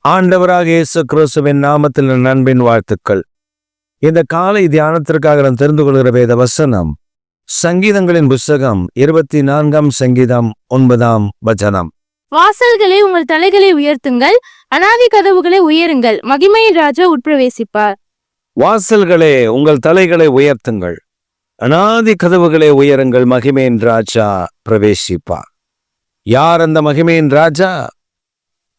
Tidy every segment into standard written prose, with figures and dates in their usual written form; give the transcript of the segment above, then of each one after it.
ஆண்டவராக இயேசு கிறிஸ்துவின் நாமத்தில் நண்பின் வாழ்த்துக்கள். இந்த காலை தியானத்திற்காக நாம் தெரிந்து கொள்கிற வேத வசனம் சங்கீதங்களின் புஸ்தகம் 24 சங்கீதம் 9 வசனம். வாசல்களை உங்கள் தலைகளை உயர்த்துங்கள், அநாதி கதவுகளை உயருங்கள், மகிமையின் ராஜா உட்பிரவேசிப்பார். வாசல்களே உங்கள் தலைகளை உயர்த்துங்கள், அநாதி கதவுகளை உயருங்கள், மகிமையின் ராஜா பிரவேசிப்பார். யார் அந்த மகிமையின் ராஜா?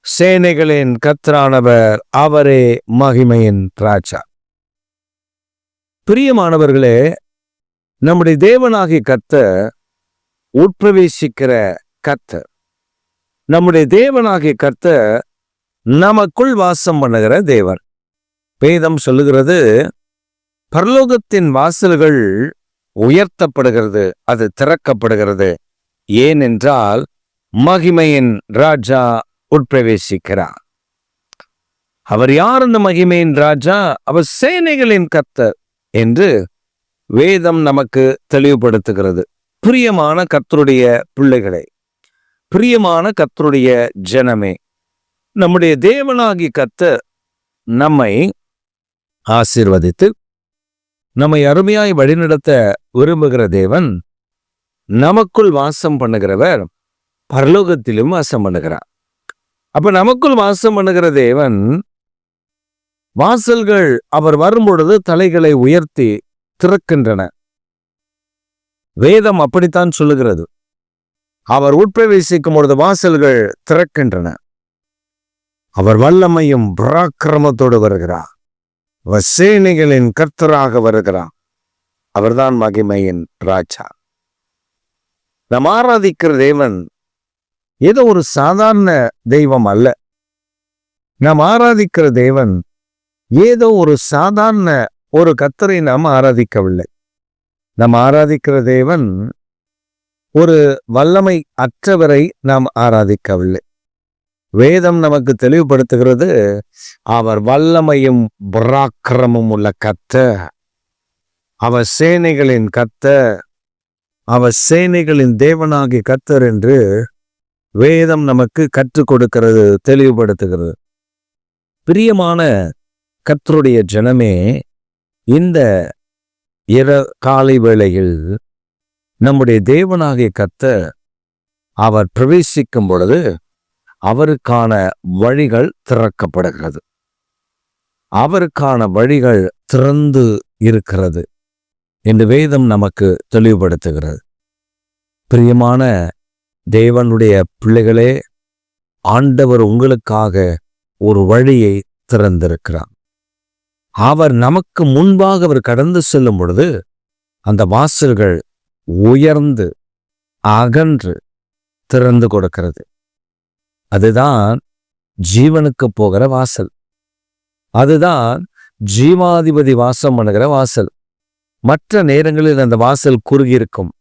சேனைகளின் கர்த்தரானவர், அவரே மகிமையின் ராஜா. பிரியமானவர்களே, நம்முடைய தேவனாகிய கர்த்தர் உட்பிரவேசிக்கிற கர்த்தர். நம்முடைய தேவனாகிய கர்த்தர் நமக்குள் வாசம் பண்ணுகிற தேவன். வேதம் சொல்லுகிறது, பரலோகத்தின் வாசல்கள் உயர்த்தப்படுகிறது, அது திறக்கப்படுகிறது. ஏனென்றால் மகிமையின் ராஜா உட்பிரவேசிக்கிறார். அவர் யார்? அந்த மகிமையின் ராஜா அவர் சேனைகளின் கர்த்தர் என்று வேதம் நமக்கு தெளிவுபடுத்துகிறது. பிரியமான கர்த்தருடைய பிள்ளைகளே, பிரியமான கர்த்தருடைய ஜனமே, நம்முடைய தேவனாகிய கர்த்தர் நம்மை ஆசீர்வதித்து நம்மை அருமையாய் வழிநடத்த விரும்புகிற தேவன். நமக்குள் வாசம் பண்ணுகிறவர் பரலோகத்திலும் வாசம் பண்ணுகிறார். அப்ப நமக்குள் வாசம் பண்ணுகிற தேவன், வாசல்கள் அவர் வரும்பொழுது தலைகளை உயர்த்தி திறக்கின்றன. வேதம் அப்படித்தான் சொல்லுகிறது. அவர் உட்பிரவேசிக்கும் பொழுது வாசல்கள் திறக்கின்றன. அவர் வல்லமையும் பராக்கிரமத்தோடு வருகிறார். அவர் சேனைகளின் கர்த்தராக வருகிறார். அவர்தான் மகிமையின் ராஜா. நாம் ஆராதிக்கிற தேவன் ஏதோ ஒரு சாதாரண தெய்வம் அல்ல. நாம் ஆராதிக்கிற தேவன் ஏதோ ஒரு சாதாரண ஒரு கர்த்தரை நாம் ஆராதிக்கவில்லை. நாம் ஆராதிக்கிற தேவன் ஒரு வல்லமை அற்றவரை நாம் ஆராதிக்கவில்லை. வேதம் நமக்கு தெளிவுபடுத்துகிறது, அவர் வல்லமையும் பராக்கிரமும் உள்ள கர்த்தர், அவர் சேனைகளின் கர்த்தர், அவர் சேனைகளின் தேவனாகிய கர்த்தர் என்று வேதம் நமக்கு கற்றுக் கொடுக்கிறது, தெளிவுபடுத்துகிறது. பிரியமான கர்த்தருடைய ஜனமே, இந்த காலை வேளையில் நம்முடைய தேவனாகிய கர்த்தர் அவர் பிரவேசிக்கும் பொழுது அவருக்கான வழிகள் திறக்கப்படுகிறது. அவருக்கான வழிகள் திறந்து இருக்கிறது என்று வேதம் நமக்கு தெளிவுபடுத்துகிறது. பிரியமான தேவனுடைய பிள்ளைகளே, ஆண்டவர் உங்களுக்காக ஒரு வழியை திறந்திருக்கிறார். அவர் நமக்கு முன்பாக அவர் கடந்து செல்லும் பொழுது அந்த வாசல்கள் உயர்ந்து அகன்று திறந்து கொடுக்கிறது. அதுதான் ஜீவனுக்கு போகிற வாசல். அதுதான் ஜீவாதிபதி வாசம் பண்ணுகிற வாசல். மற்ற நேரங்களில் அந்த வாசல் குறுகியிருக்கும்.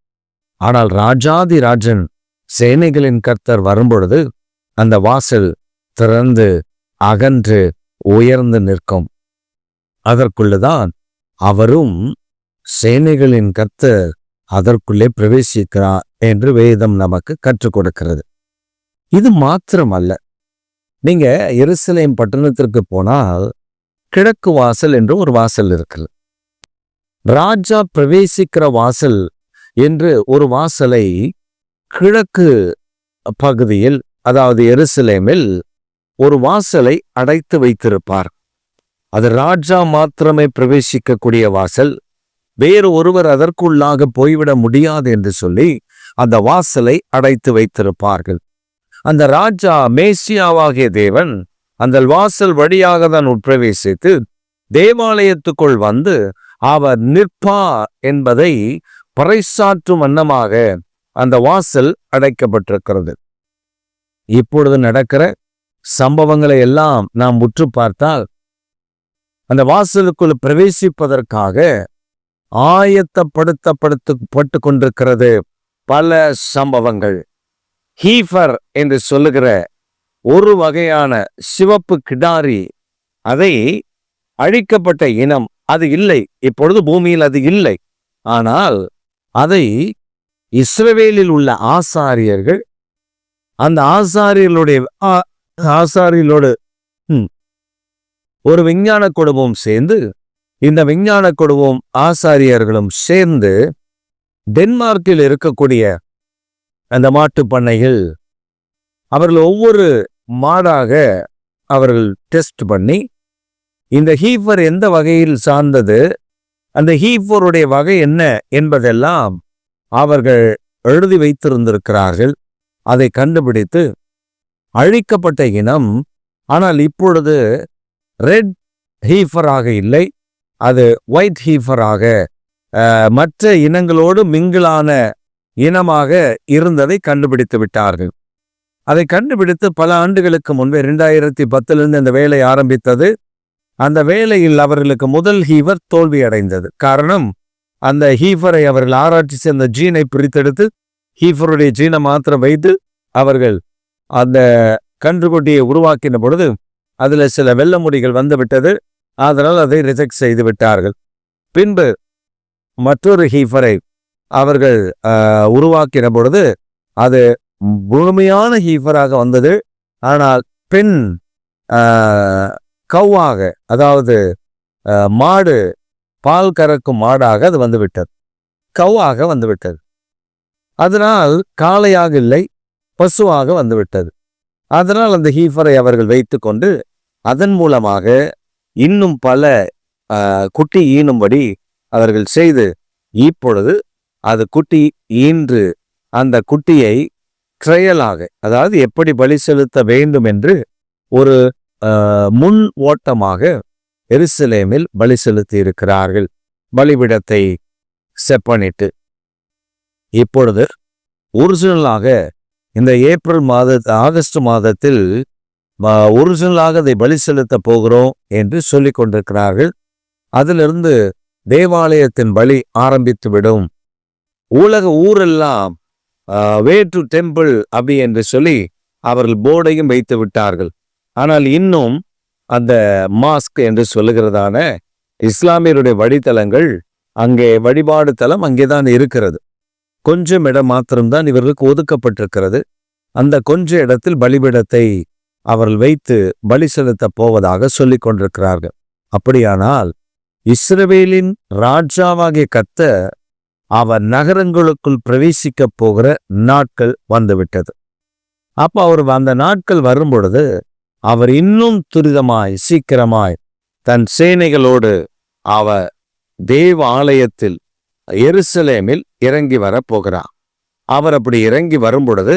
ஆனால் ராஜாதி ராஜன் சேனைகளின் கர்த்தர் வரும்பொழுது அந்த வாசல் திறந்து அகன்று உயர்ந்து நிற்கும். அதற்குள்ளதான் அவரும் சேனைகளின் கர்த்தர் அதற்குள்ளே பிரவேசிக்கிறார் என்று வேதம் நமக்கு கற்றுக் கொடுக்கிறது. இது மாத்திரமல்ல, நீங்க எருசலேம் பட்டணத்திற்கு போனால் கிழக்கு வாசல் என்று ஒரு வாசல் இருக்கிறது. ராஜா பிரவேசிக்கிற வாசல் என்று ஒரு வாசலை கிழக்கு பகுதியில், அதாவது எருசலேமில் ஒரு வாசலை அடைத்து வைத்திருப்பார். அது ராஜா மாத்திரமே பிரவேசிக்கக்கூடிய வாசல். வேறு ஒருவர் அதற்குள்ளாக போய்விட முடியாது என்று சொல்லி அந்த வாசலை அடைத்து வைத்திருப்பார்கள். அந்த ராஜா மேசியாவாகிய தேவன் அந்த வாசல் வழியாக தான் உட்பிரவேசித்து தேவாலயத்துக்குள் வந்து அவர் நிற்பார் என்பதை பறைசாற்றும் வண்ணமாக அந்த வாசல் அடைக்கப்பட்டிருக்கிறது. இப்பொழுது நடக்கிற சம்பவங்களை எல்லாம் நாம் உற்று பார்த்தால் அந்த வாசலுக்குள் பிரவேசிப்பதற்காக ஆயத்தப்படுத்தப்பட்டு கொண்டிருக்கிறது பல சம்பவங்கள். ஹீஃபர் என்று சொல்லுகிற ஒரு வகையான சிவப்பு கிடாரி, அதை அழிக்கப்பட்ட இனம், அது இல்லை, இப்பொழுது பூமியில் அது இல்லை. ஆனால் அதை இஸ்ரவேலில் உள்ள ஆசாரியர்கள் அந்த ஆசாரியர்களோடு ஒரு விஞ்ஞான குழுவும் சேர்ந்து, இந்த விஞ்ஞான குழுவும் ஆசாரியர்களும் சேர்ந்து டென்மார்க்கில் இருக்கக்கூடிய அந்த மாட்டு பண்ணையில் அவர்கள் ஒவ்வொரு மாடாக அவர்கள் டெஸ்ட் பண்ணி, இந்த ஹீஃபர் எந்த வகையில் சார்ந்தது, அந்த ஹீஃபருடைய வகை என்ன என்பதெல்லாம் அவர்கள் எழுதி வைத்திருந்திருக்கிறார்கள். அதை கண்டுபிடித்து அழிக்கப்பட்ட இனம், ஆனால் இப்பொழுது ரெட் ஹீஃபராக இல்லை, அது ஒயிட் ஹீஃபராக மற்ற இனங்களோடு மிங்கிளான இனமாக இருந்ததை கண்டுபிடித்து விட்டார்கள். அதை கண்டுபிடித்து பல ஆண்டுகளுக்கு முன்பே 2010 இந்த வேலை ஆரம்பித்தது. அந்த வேலையில் அவர்களுக்கு முதல் ஹீஃபர் தோல்வி அடைந்தது. காரணம், அந்த ஹீஃபரை அவர்கள் ஆராய்ச்சி செய்த ஜீனை பிரித்தெடுத்து ஹீஃபருடைய ஜீனை மாத்திரம் வைத்து அவர்கள் அந்த கன்றுக்குட்டியை உருவாக்கின பொழுது அதுல சில வெள்ள முடிகள் வந்து விட்டது. அதனால் அதை ரிஜெக்ட் செய்து விட்டார்கள். பின்பு மற்றொரு ஹீஃபரை அவர்கள் உருவாக்கின பொழுது அது முழுமையான ஹீஃபராக வந்தது. ஆனால் பெண் கவ்வாக, அதாவது மாடு பால் கறக்கும் மாடாக அது வந்துவிட்டது, கவ்வாக வந்துவிட்டது. அதனால் காளையாக இல்லை, பசுவாக வந்துவிட்டது. அதனால் அந்த ஹீஃபரை அவர்கள் வைத்து கொண்டு அதன் மூலமாக இன்னும் பல குட்டி ஈனும்படி அவர்கள் செய்து, இப்பொழுது அது குட்டி ஈன்று அந்த குட்டியை ட்ரையலாக, அதாவது எப்படி பலி செலுத்த வேண்டும் என்று ஒரு முன் ஓட்டமாக எருசலேமில் பலி செலுத்தி இருக்கிறார்கள், பலிபிடத்தை செப்பனிட்டு. இப்பொழுது ஒரிஜினலாக இந்த ஆகஸ்ட் மாதத்தில் ஒரிஜினலாக அதை பலி செலுத்த போகிறோம் என்று சொல்லிக் கொண்டிருக்கிறார்கள். அதிலிருந்து தேவாலயத்தின் பலி ஆரம்பித்து விடும். ஊரெல்லாம் வே டு டெம்பிள் அப்படி என்று சொல்லி அவர்கள் போர்டையும் வைத்து விட்டார்கள். ஆனால் இன்னும் அந்த மாஸ்க் என்று சொல்லுகிறதான இஸ்லாமியருடைய வழித்தலங்கள், அங்கே வழிபாடு தலம் அங்கேதான் இருக்கிறது. கொஞ்சம் இடம் மாத்திரம்தான் இவர்களுக்கு ஒதுக்கப்பட்டிருக்கிறது. அந்த கொஞ்ச இடத்தில் பலிபீடத்தை அவர்கள் வைத்து பலி செலுத்த போவதாக சொல்லிக் கொண்டிருக்கிறார்கள். அப்படியானால் இஸ்ரவேலின் ராஜாவாகிய கர்த்தர் அவர் நகரங்களுக்குள் பிரவேசிக்க போகிற நாட்கள் வந்துவிட்டது. அப்ப அவர் அந்த நாட்கள் வரும்பொழுது அவர் இன்னும் துரிதமாய் சீக்கிரமாய் தன் சேனைகளோடு அவர் தேவ ஆலயத்தில் எருசலேமில் இறங்கி வர போகிறார். அவர் அப்படி இறங்கி வரும்பொழுது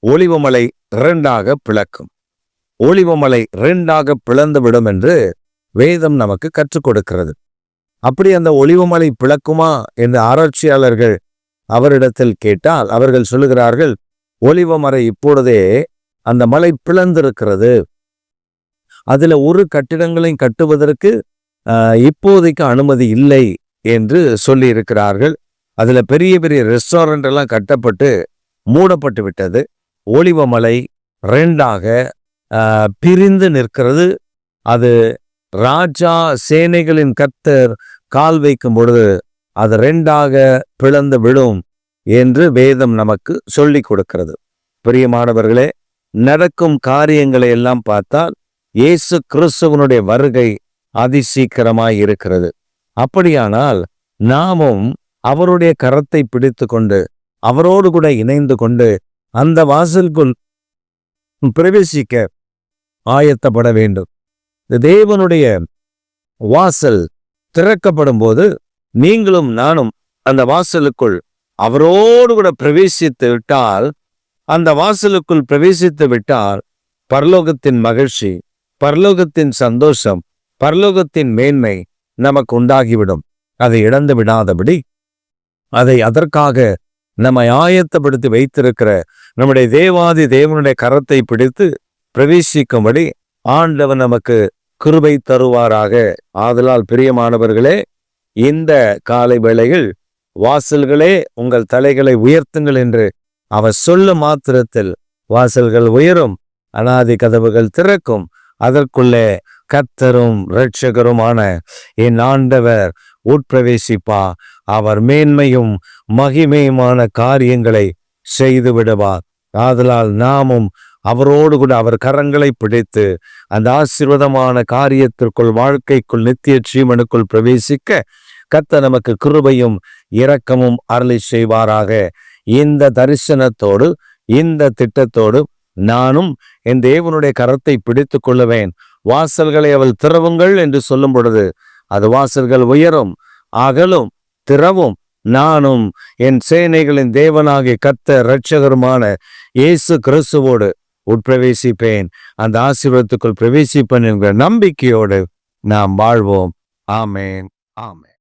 ஒலிவமலை 2ஆக பிளக்கும். ஒலிவமலை 2ஆக பிளந்துவிடும் என்று வேதம் நமக்கு கற்றுக் கொடுக்கிறது. அப்படி அந்த ஒலிவமலை பிளக்குமா என்று ஆராய்ச்சியாளர்கள் அவரிடத்தில் கேட்டால் அவர்கள் சொல்லுகிறார்கள், ஒலிவமலை இப்பொழுதே அந்த மலை பிளந்திருக்கிறது, அதுல ஒரு கட்டிடங்களையும் கட்டுவதற்கு இப்போதைக்கு அனுமதி இல்லை என்று சொல்லி இருக்கிறார்கள். அதுல பெரிய பெரிய ரெஸ்டாரண்ட் எல்லாம் கட்டப்பட்டு மூடப்பட்டு விட்டது. ஒலிவமலை 2ஆக பிரிந்து நிற்கிறது. அது ராஜா சேனைகளின் கர்த்தர் கால் வைக்கும் பொழுது அது 2ஆக பிளந்து விடும் என்று வேதம் நமக்கு சொல்லி கொடுக்கிறது. பிரியமானவர்களே, நடக்கும் காரியங்களை எல்லாம் பார்த்தால் இயேசு கிறிஸ்துவனுடைய வருகை அதிசீக்கிரமாய் இருக்கிறது. அப்படியானால் நாமும் அவருடைய கரத்தை பிடித்து கொண்டு அவரோடு கூட இணைந்து கொண்டு அந்த வாசலுக்குள் பிரவேசிக்க ஆயத்தப்பட வேண்டும். தேவனுடைய வாசல் திறக்கப்படும் போது நீங்களும் நானும் அந்த வாசலுக்குள் அவரோடு கூட பிரவேசித்து விட்டால், அந்த வாசலுக்குள் பிரவேசித்து விட்டால் பரலோகத்தின் மகிழ்ச்சி, பரலோகத்தின் சந்தோஷம், பரலோகத்தின் மேன்மை நமக்கு உண்டாகிவிடும். அதை இழந்து விடாதபடி அதை அதற்காக நம்மை ஆயத்தப்படுத்தி வைத்திருக்கிற நம்முடைய தேவாதி தேவனுடைய கரத்தை பிடித்து பிரவேசிக்கும்படி ஆண்டவர் நமக்கு கிருபை தருவாராக. ஆதலால் பிரியமானவர்களே, இந்த காலை வேளையில் வாசல்களே உங்கள் தலைகளை உயர்த்துங்கள் என்று அவர் சொல்லும் மாத்திரத்தில் வாசல்கள் உயரும், அநாதி கதவுகள் திறக்கும். அதற்குள்ளே கர்த்தரும் இரட்சகருமான என் ஆண்டவர் உட்பிரவேசிப்பா. அவர் மேன்மையும் மகிமையுமான காரியங்களை செய்து விடுவார். ஆதலால் நாமும் அவரோடு கூட அவர் கரங்களை பிடித்து அந்த ஆசீர்வாதமான காரியத்திற்குள், வாழ்க்கைக்குள், நித்திய ஜீவனுக்குள் பிரவேசிக்க கர்த்தர் நமக்கு கிருபையும் இரக்கமும் அருளி செய்வாராக. இந்த தரிசனத்தோடு, இந்த திட்டத்தோடு நானும் என் தேவனுடைய கரத்தை பிடித்து கொள்ளுவேன். வாசல்களை அவள் திறவுங்கள் என்று சொல்லும் பொழுது அது வாசல்கள் உயரும், அகலும், திறவும். நானும் என் சேனைகளின் தேவனாகிய கர்த்தர் இரட்சகருமான இயேசு கிறிஸ்துவோடு உட்பிரவேசிப்பேன். அந்த ஆசீர்வாதத்துக்குள் பிரவேசிப்பேன் என்கிற நம்பிக்கையோடு நாம் வாழ்வோம். ஆமேன், ஆமேன்.